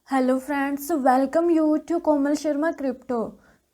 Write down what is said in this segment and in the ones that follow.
Hello friends, welcome you to Komal Sharma crypto.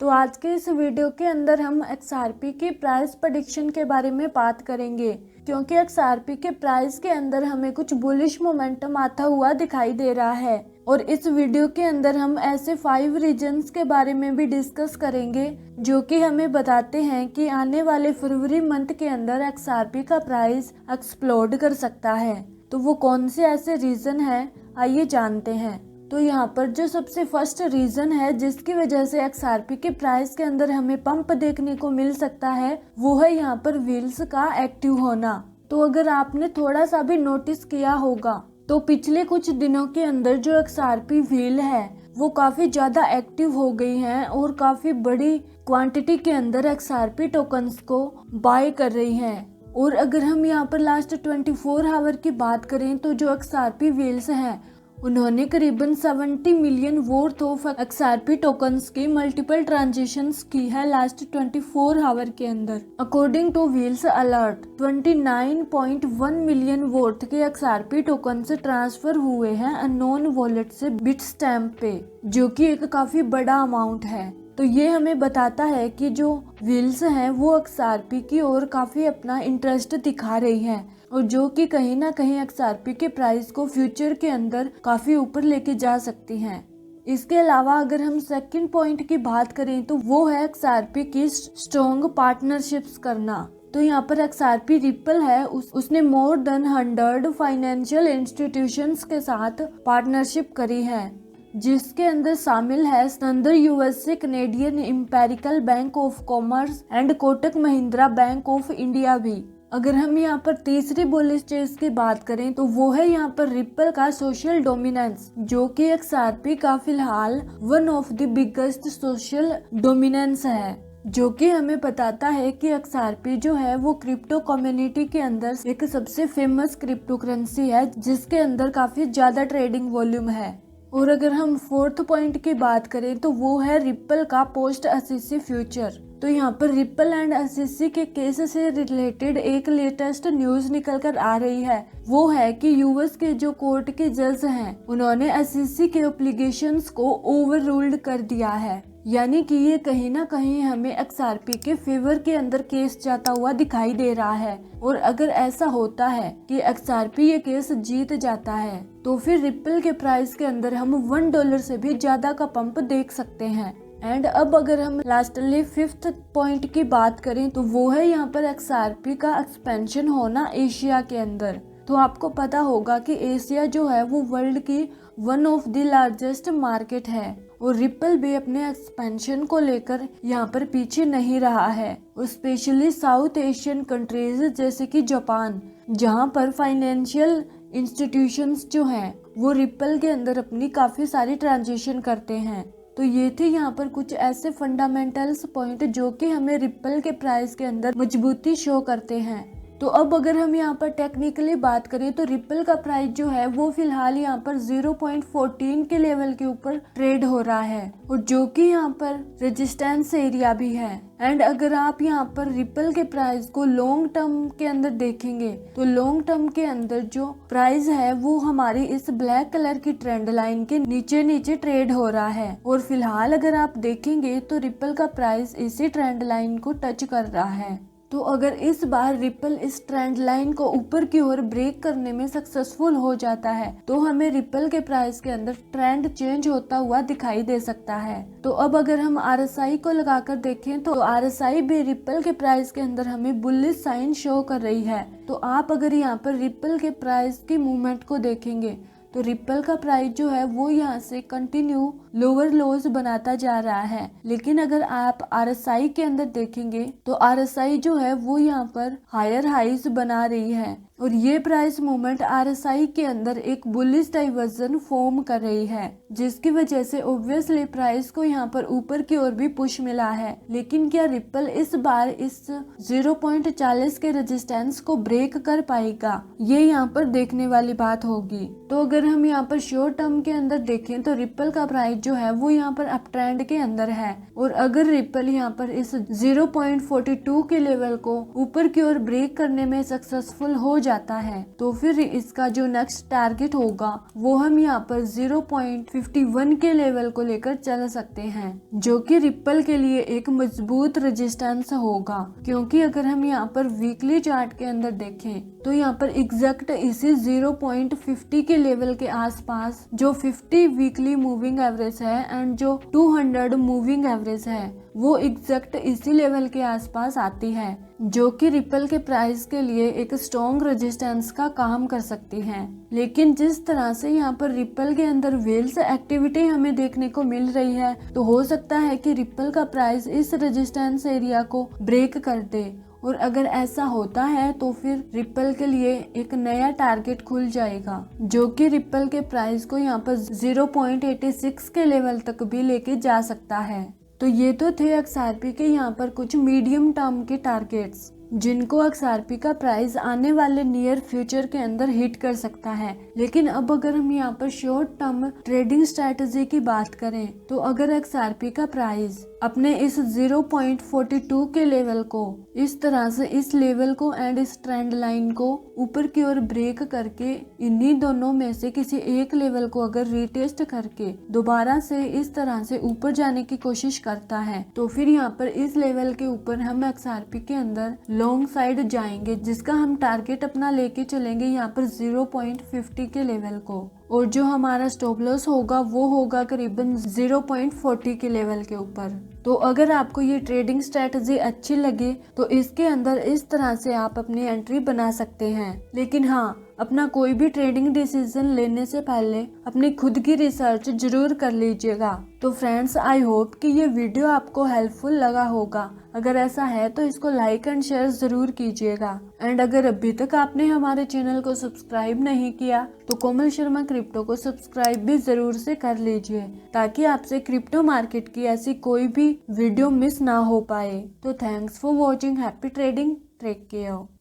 तो आज के इस वीडियो के अंदर हम XRP की प्राइस प्रेडिक्शन के बारे में बात करेंगे, क्योंकि XRP के प्राइस के अंदर हमें कुछ बुलिश मोमेंटम आता हुआ दिखाई दे रहा है। और इस वीडियो के अंदर हम ऐसे 5 रीजंस के बारे में भी डिस्कस करेंगे जो कि हमें बताते हैं कि आने वाले फरवरी मंथ के अंदर XRP का प्राइस एक्सप्लोड कर सकता है। तो वो कौन से ऐसे रीजन है, आइए जानते हैं। तो यहाँ पर जो सबसे फर्स्ट रीजन है जिसकी वजह से XRP के प्राइस के अंदर हमें पंप देखने को मिल सकता है, वो है यहाँ पर व्हील्स का एक्टिव होना। तो अगर आपने थोड़ा सा भी नोटिस किया होगा तो पिछले कुछ दिनों के अंदर जो XRP व्हील है वो काफी ज्यादा एक्टिव हो गई हैं और काफी बड़ी क्वांटिटी के अंदर XRP टोकन्स को बाय कर रही हैं। और अगर हम यहाँ पर लास्ट 24 आवर की बात करें तो जो XRP व्हील्स हैं उन्होंने करीबन 70 million worth of XRP tokens की मल्टीपल ट्रांजेक्शन्स की है लास्ट 24 आवर के अंदर। According two wheels alert 29.1 million worth के XRP टोकन्स ट्रांसफर हुए हैं अननोन वॉलेट से बिटस्टैम्प पे, जो कि एक काफी बड़ा अमाउंट है। तो ये हमें बताता है कि जो व्हील्स हैं वो XRP की ओर काफी अपना इंटरेस्ट दिखा रही हैं और जो कि कहीं ना कहीं XRP के प्राइस को फ्यूचर के अंदर काफी ऊपर लेके जा सकती हैं। इसके अलावा अगर हम सेकंड पॉइंट की बात करें तो वो है XRP की स्ट्रॉन्ग पार्टनरशिप्स करना। तो यहाँ पर XRP रिपल है, उसने मोर देन 100 फाइनेंशियल इंस्टीट्यूशंस के साथ पार्टनरशिप करी है, जिसके अंदर शामिल है standard USA, Canadian empirical bank of commerce and Kotak Mahindra bank of India भी। अगर हम यहाँ पर तीसरी बुलिश चीज की बात करें तो वो है यहाँ पर रिपल का सोशल डोमिनेंस, जो कि XRP का फिलहाल one of the biggest social dominance है, जो कि हमें बताता है कि XRP जो है वो क्रिप्टो कम्युनिटी के अंदर एक सबसे फेमस क्रिप्टो करेंसी है जिसके अंदर काफी ज्यादा ट्रेडिंग वॉल्यूम है। और अगर हम फोर्थ पॉइंट की बात करें तो वो है रिपल का पोस्ट असिसी फ्यूचर। तो यहाँ पर रिपल एंड असिसी के केस से रिलेटेड एक लेटेस्ट न्यूज निकल कर आ रही है, वो है कि यूएस के जो कोर्ट के जज हैं उन्होंने असिसी के ऑब्लिगेशंस को ओवर रूल्ड कर दिया है, यानी कि ये कहीं ना कहीं हमें XRP के फेवर के अंदर केस जाता हुआ दिखाई दे रहा है। और अगर ऐसा होता है कि XRP ये केस जीत जाता है तो फिर रिपल के प्राइस के अंदर हम $1 से भी ज्यादा का पंप देख सकते हैं। एंड अब अगर हम लास्टली फिफ्थ पॉइंट की बात करें तो वो है यहाँ पर XRP का एक्सपेंशन होना एशिया के अंदर। तो आपको पता होगा कि एशिया जो है वो वर्ल्ड की one of the largest market है और रिपल भी अपने एक्सपेंशन को लेकर यहाँ पर पीछे नहीं रहा है, और स्पेशली साउथ एशियन कंट्रीज जैसे कि जापान, जहाँ पर फाइनेंशियल इंस्टीट्यूशंस जो हैं वो रिपल के अंदर अपनी काफी सारी ट्रांजेक्शन करते हैं। तो ये थे यहाँ पर कुछ ऐसे फंडामेंटल्स पॉइंट जो कि हमें रिपल के प्राइस के अंदर मजबूती शो करते हैं। तो अब अगर हम यहाँ पर टेक्निकली बात करें तो रिपल का प्राइस जो है वो फिलहाल यहाँ पर 0.14 के लेवल के ऊपर ट्रेड हो रहा है, और जो कि यहाँ पर रेजिस्टेंस एरिया भी है। एंड अगर आप यहाँ पर रिपल के प्राइस को लॉन्ग टर्म के अंदर देखेंगे तो लॉन्ग टर्म के अंदर जो प्राइस है वो हमारी इस ब्लैक कलर की ट्रेंड लाइन के नीचे नीचे ट्रेड हो रहा है, और फिलहाल अगर आप देखेंगे तो रिपल का प्राइस इसी ट्रेंड लाइन को टच कर रहा है। तो अगर इस बार रिपल इस ट्रेंड लाइन को ऊपर की ओर ब्रेक करने में सक्सेसफुल हो जाता है तो हमें रिपल के प्राइस के अंदर ट्रेंड चेंज होता हुआ दिखाई दे सकता है। तो अब अगर हम RSI को लगाकर देखें तो RSI भी रिपल के प्राइस के अंदर हमें बुलिश साइन शो कर रही है। तो आप अगर यहाँ पर रिपल के प्राइस की मूवमेंट को देखेंगे तो रिपल का प्राइस जो है वो यहाँ से कंटिन्यू लोअर लोज बनाता जा रहा है, लेकिन अगर आप RSI के अंदर देखेंगे तो RSI जो है वो यहाँ पर हायर हाइज बना रही है, और ये प्राइस मूवमेंट RSI के अंदर एक बुलिश डाइवर्जन फॉर्म कर रही है, जिसकी वजह से ऑब्वियसली प्राइस को यहाँ पर ऊपर की ओर भी पुश मिला है। लेकिन क्या रिपल इस बार इस 0.40 के रेजिस्टेंस को ब्रेक कर पाएगा, ये यहाँ पर देखने वाली बात होगी। तो अगर हम यहाँ पर शॉर्ट टर्म के अंदर देखें तो रिपल का प्राइस जो है वो यहाँ पर अप ट्रेंड के अंदर है, और अगर रिपल यहाँ पर इस 0.42 के लेवल को ऊपर की ओर ब्रेक करने में सक्सेसफुल हो जाता है तो फिर इसका जो नेक्स्ट टारगेट होगा वो हम यहाँ पर 0.51 के लेवल को लेकर चल सकते हैं, जो कि रिपल के लिए एक मजबूत रेजिस्टेंस होगा। क्योंकि अगर हम यहाँ पर वीकली चार्ट के अंदर देखें तो यहाँ पर एग्जैक्ट इसी 0.50 के लेवल के आसपास जो 50 वीकली मूविंग एवरेज है एंड जो 200 मूविंग एवरेज है वो एग्जैक्ट इसी लेवल के आसपास आती है, जो कि रिपल के प्राइस के लिए एक स्ट्रॉन्ग रेजिस्टेंस का काम कर सकती है। लेकिन जिस तरह से यहाँ पर रिपल के अंदर वेल्स एक्टिविटी हमें देखने को मिल रही है तो हो सकता है कि रिपल का प्राइस इस रेजिस्टेंस एरिया को ब्रेक कर दे, और अगर ऐसा होता है तो फिर रिपल के लिए एक नया टारगेट खुल जाएगा, जो कि रिपल के प्राइस को यहाँ पर 0.86 के लेवल तक भी लेके जा सकता है। तो ये तो थे एक्सआरपी के यहाँ पर कुछ मीडियम टर्म के टारगेट्स जिनको एक्सआरपी का प्राइस आने वाले नियर फ्यूचर के अंदर हिट कर सकता है। लेकिन अब अगर हम यहाँ पर शॉर्ट टर्म ट्रेडिंग स्ट्रेटजी की बात करें तो अगर एक्सआरपी का प्राइस अपने इस 0.42 के लेवल को इस तरह से इस लेवल को एंड इस ट्रेंड लाइन को ऊपर की ओर ब्रेक करके इन्हीं दोनों में से किसी एक लेवल को अगर रीटेस्ट करके दोबारा से इस तरह से ऊपर जाने की कोशिश करता है तो फिर यहाँ पर इस लेवल के ऊपर हम एक्सआरपी के अंदर लॉन्ग साइड जाएंगे, जिसका हम टारगेट अपना लेके चलेंगे यहाँ पर 0.50 के लेवल को, और जो हमारा स्टॉप लॉस होगा वो होगा करीबन 0.40 के लेवल के ऊपर। तो अगर आपको ये ट्रेडिंग स्ट्रेटजी अच्छी लगे तो इसके अंदर इस तरह से आप अपनी एंट्री बना सकते हैं। लेकिन हाँ, अपना कोई भी ट्रेडिंग डिसीजन लेने से पहले अपनी खुद की रिसर्च जरूर कर लीजिएगा। तो फ्रेंड्स, आई होप कि ये वीडियो आपको हेल्पफुल लगा होगा। अगर ऐसा है तो इसको लाइक एंड शेयर जरूर कीजिएगा। एंड अगर अभी तक आपने हमारे चैनल को सब्सक्राइब नहीं किया तो कोमल शर्मा क्रिप्टो को सब्सक्राइब भी जरूर से कर लीजिए, ताकि आपसे क्रिप्टो मार्केट की ऐसी कोई भी वीडियो मिस ना हो पाए। तो thanks for watching, happy trading, take care.